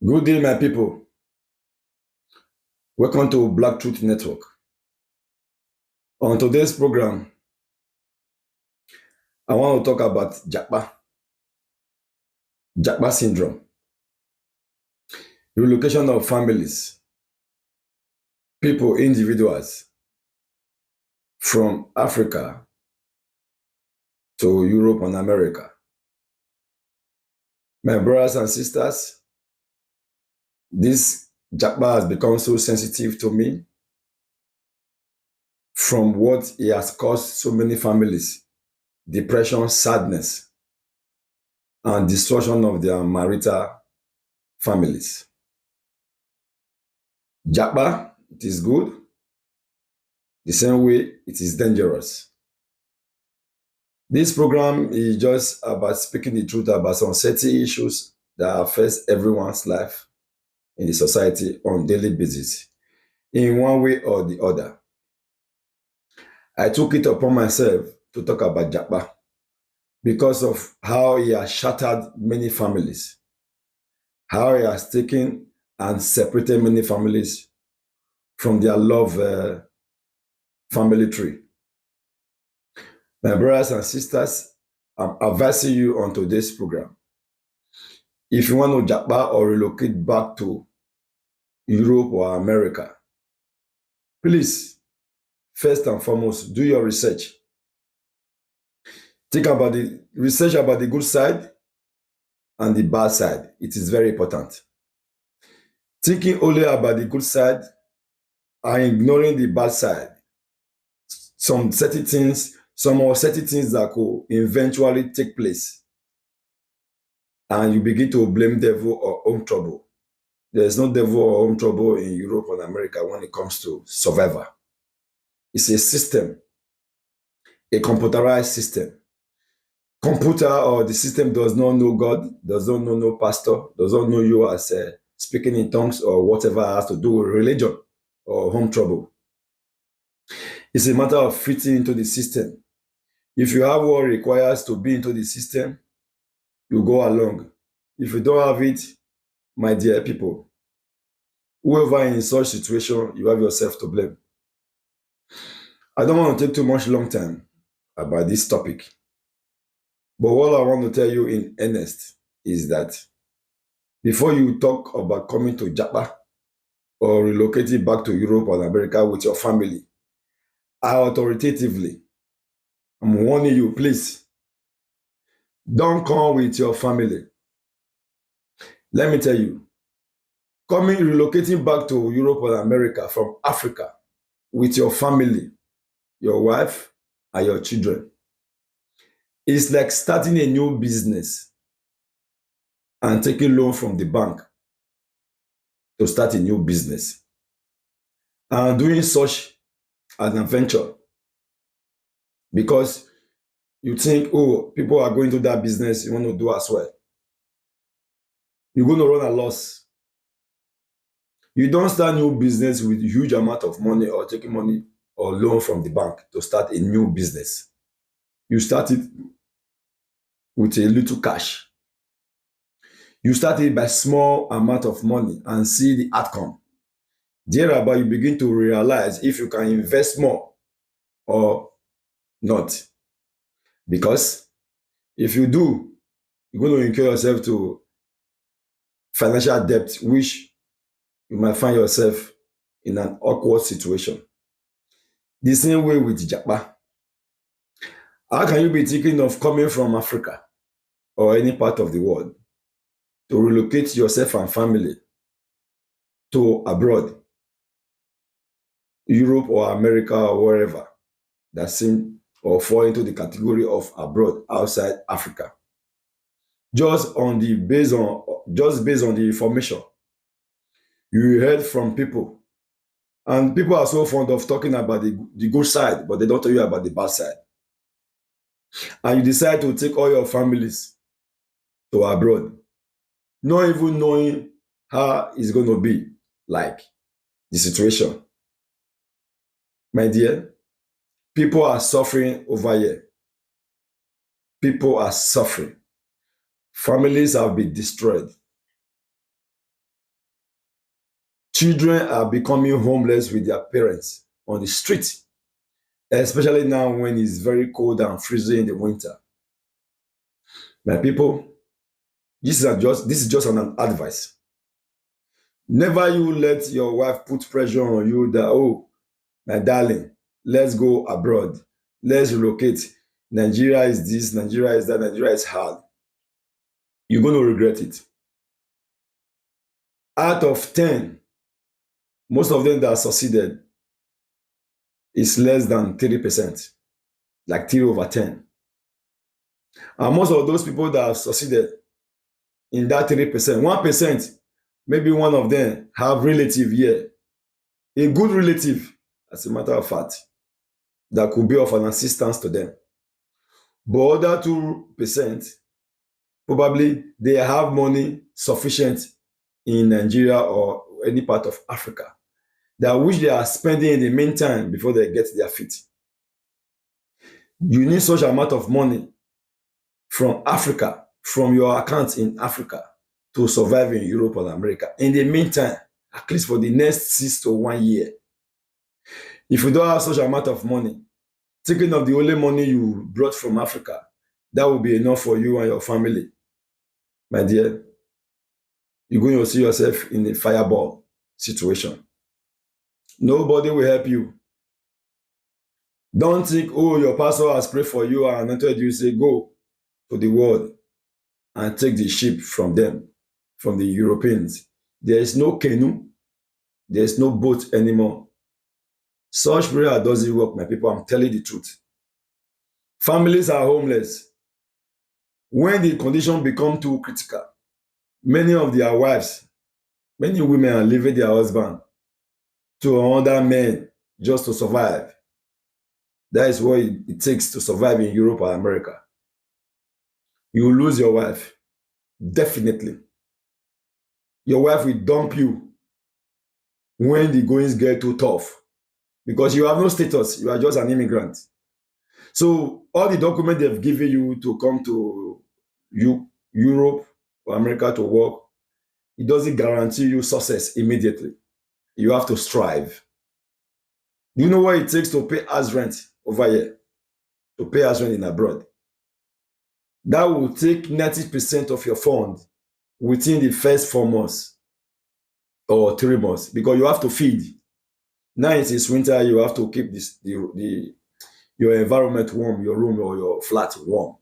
Good day, my people. Welcome to Black Truth Network. On today's program, I want to talk about Japa syndrome, relocation of families, people, individuals from Africa to Europe and America. My brothers and sisters, this Japa has become so sensitive to me from what it has caused so many families: depression, sadness, and destruction of their marital families. Japa, it is good. The same way it is dangerous. This program is just about speaking the truth about some certain issues that affect everyone's life in the society on a daily basis, in one way or the other. I took it upon myself to talk about Japa because of how he has shattered many families, how he has taken and separated many families from their love family tree. My brothers and sisters, I'm advising you on today's program. If you want to Japa or relocate back to Europe or America, please, first and foremost, do your research. Think about the research about the good side and the bad side. It is very important. Thinking only about the good side and ignoring the bad side, some certain things that could eventually take place, and you begin to blame devil or home trouble. There is no devil or home trouble in Europe and America when it comes to survivor. It's a system, a computerized system. Computer or the system does not know God, does not know no pastor, does not know you as speaking in tongues or whatever has to do with religion or home trouble. It's a matter of fitting into the system. If you have what requires to be into the system, you go along. If you don't have it, my dear people, whoever in such situation, you have yourself to blame. I don't want to take too much long time about this topic. But what I want to tell you in earnest is that before you talk about coming to Japa or relocating back to Europe or America with your family, I authoritatively am warning you, please, don't come with your family. Let me tell you, relocating back to Europe or America from Africa with your family, your wife, and your children, it's like starting a new business and taking loan from the bank to start a new business and doing such an adventure because you think, oh, people are going to that business, you want to do as well. You're going to run a loss. You don't start new business with a huge amount of money or taking money or loan from the bank to start a new business. You start it with a little cash. You start it by small amount of money and see the outcome. Thereby, you begin to realize if you can invest more or not. Because if you do, you're going to incur yourself to financial debt, which you might find yourself in an awkward situation. The same way with Japa. How can you be thinking of coming from Africa or any part of the world to relocate yourself and family to abroad, Europe or America or wherever that seem or fall into the category of abroad outside Africa? Just based on the information you heard from people. And people are so fond of talking about the good side, but they don't tell you about the bad side. And you decide to take all your families to abroad, not even knowing how it's going to be like the situation. My dear, people are suffering over here. People are suffering. Families have been destroyed. Children are becoming homeless with their parents on the street, especially now when it's very cold and freezing in the winter. My people, this is just an advice. Never you let your wife put pressure on you that, oh, my darling, let's go abroad. Let's relocate. Nigeria is this, Nigeria is that, Nigeria is hard. You're going to regret it. Out of 10, most of them that succeeded is less than 3%, like 3 over 10. And most of those people that have succeeded in that 3%, 1%, maybe one of them have relative here, a good relative, as a matter of fact, that could be of an assistance to them. But other 2%, probably they have money sufficient in Nigeria or any part of Africa, that which they are spending in the meantime before they get their feet. You need such amount of money from Africa, from your account in Africa, to survive in Europe or America. In the meantime, at least for the next 6 to 1 year. If you don't have such amount of money, thinking of the only money you brought from Africa, that will be enough for you and your family. My dear, you're going to see yourself in a fireball situation. Nobody will help you. Don't think, oh, your pastor has prayed for you and anointed you. Say, go to the world and take the ship from them, from the Europeans. There is no canoe. There is no boat anymore. Such prayer doesn't work, my people. I'm telling the truth. Families are homeless. When the condition becomes too critical, many of their wives, many women are leaving their husband to another man just to survive. That is what it takes to survive in Europe or America. You will lose your wife. Definitely. Your wife will dump you when the goings get too tough, because you have no status. You are just an immigrant. So all the documents they've given you to come to Europe or America to work, it doesn't guarantee you success immediately. You have to strive. Do you know what it takes to pay house rent over here? To pay house rent in abroad? That will take 90% of your fund within the first 4 months or 3 months, because you have to feed. Now it is winter, you have to keep your environment warm, your room or your flat warm.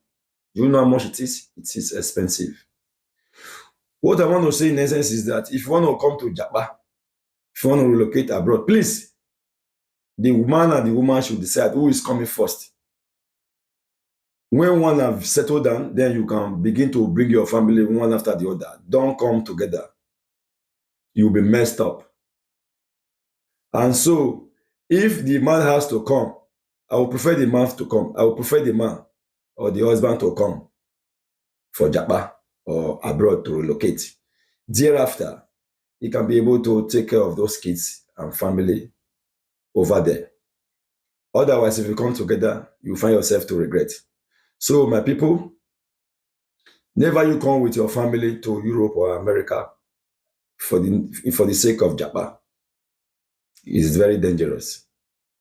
Do you know how much it is? It is expensive. What I want to say in essence is that if you want to come to Japa, if you want to relocate abroad, please, the man and the woman should decide who is coming first. When one have settled down, then you can begin to bring your family one after the other. Don't come together. You'll be messed up. And so, if the man has to come, I will prefer the man to come. I will prefer the man or the husband to come for Japa or abroad to relocate. Thereafter, he can be able to take care of those kids and family over there. Otherwise, if you come together, you find yourself to regret. So, my people, never you come with your family to Europe or America for the sake of Japa. It is very dangerous.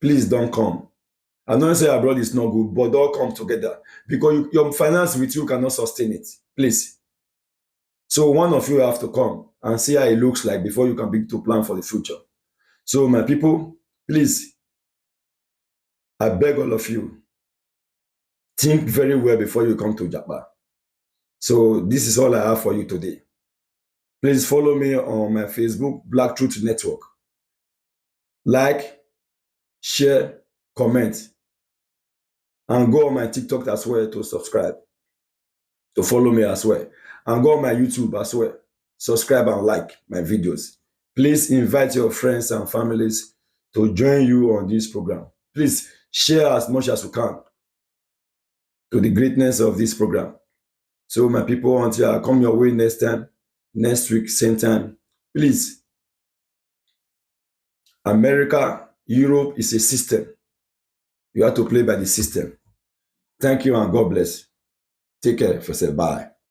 Please don't come. I'm not saying abroad is not good, but don't come together, because your finance with you cannot sustain it. Please. So one of you have to come and see how it looks like before you can begin to plan for the future. So my people, please, I beg all of you, think very well before you come to Japa. So this is all I have for you today. Please follow me on my Facebook, Black Truth Network. Like, share, comment, and go on my TikTok as well to subscribe, to follow me as well. And go on my YouTube as well. Subscribe and like my videos. Please invite your friends and families to join you on this program. Please share as much as you can to the greatness of this program. So my people, until I come your way next time, next week, same time, please, America, Europe is a system. You have to play by the system. Thank you and God bless. Take care of yourself. Bye.